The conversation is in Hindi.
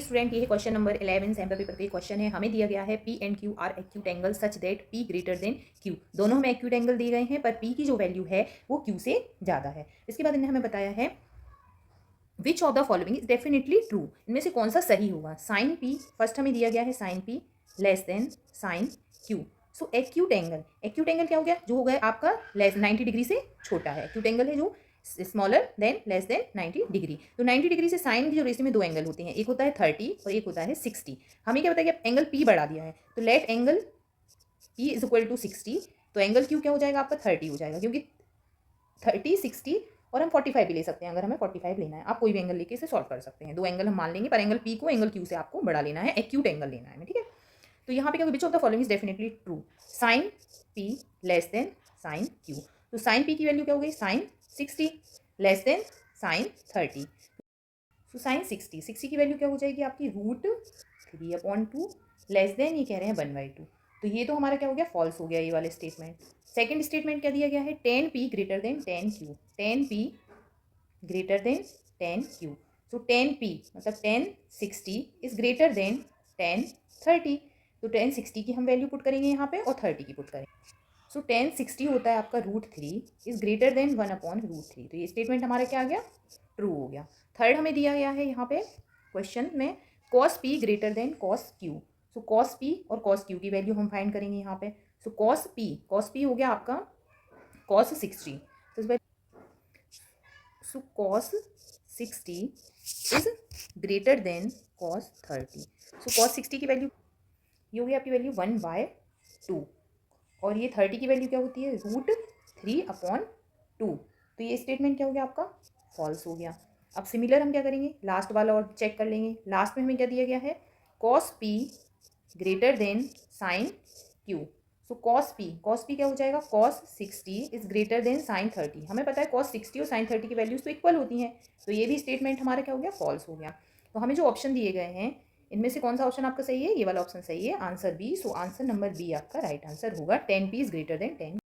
स्टूडेंट, ये है क्वेश्चन नंबर 11 सैम्पल पेपर का क्वेश्चन है। हमें दिया गया है P and Q are acute angle such that P greater than Q। दोनों हमें एक्यूट एंगल दिए गए हैं, पर P की जो वैल्यू है वो Q से ज़्यादा है। इसके बाद इन्हें हमें बताया है विच of the following is definitely true. इनमें से कौन सा सही होगा। साइन P फर्स्ट हमें दिया गया है sine P less than sine Q। So acute angle क्या हो गया, जो हो गया आपका लेस 90 डिग्री से छोटा है। एक्यूट एंगल है जो smaller than less than 90 degree. तो 90 डिग्री से साइन की जो रेशियो में दो एंगल होते हैं, एक होता है 30 और एक होता है 60। हमें क्या बताया कि एंगल P बढ़ा दिया है, तो let angle P is equal to 60। तो एंगल Q क्या हो जाएगा आपका 30 हो जाएगा, क्योंकि 30 60 और हम 45 भी ले सकते हैं। अगर हमें 45 लेना है, आप कोई भी एंगल लेके इसे सॉल्व कर सकते हैं। दो एंगल हम मान लेंगे, पर एंगल P को एंगल Q से आपको बड़ा लेना है, एक्यूट एंगल लेना है, ठीक है। तो यहाँ पे क्या, which of the following is definitely true. Sine P less than sine Q। तो साइन P की वैल्यू क्या हो गई, साइन 60 लेस देन साइन 30। तो साइन 60 की वैल्यू क्या हो जाएगी आपकी, √3/2 लेस देन ये कह रहे हैं 1/2। तो ये तो हमारा क्या हो गया, फॉल्स हो गया ये वाले स्टेटमेंट। सेकंड स्टेटमेंट क्या दिया गया है, 10P greater than 10Q। 10P greater than 10Q। सो 10P मतलब 1060 इज ग्रेटर देन 1030। तो 1060 की हम वैल्यू पुट करेंगे यहाँ पे और 30 की पुट करेंगे। सो 1060 होता है आपका √3 इज ग्रेटर देन 1/√3। तो ये स्टेटमेंट हमारा क्या आ गया, ट्रू हो गया। थर्ड हमें दिया गया है यहाँ पे क्वेश्चन में cos P greater then cos Q। So cos P और cos Q की वैल्यू हम फाइंड करेंगे यहाँ पे। सो cos P हो गया आपका cos 60। So cos 60 is greater then cos 30। So cos 60 की वैल्यू ये हो गई आपकी वैल्यू 1/2 और ये 30 की वैल्यू क्या होती है, √3/2। तो ये स्टेटमेंट क्या हो गया आपका, फॉल्स हो गया। अब सिमिलर हम क्या करेंगे, लास्ट वाला और चेक कर लेंगे। लास्ट में हमें क्या दिया गया है, cos P greater than sine Q। So cos P क्या हो जाएगा, cos 60 is greater than sine 30। हमें पता है cos 60 और साइन 30 की वैल्यूज तो इक्वल होती हैं, तो ये भी स्टेटमेंट हमारा क्या हो गया, फॉल्स हो गया। तो हमें जो ऑप्शन दिए गए हैं इनमें से कौन सा ऑप्शन आपका सही है, ये वाला ऑप्शन सही है, answer B. So answer number B आपका राइट आंसर होगा। 10P is greater then 10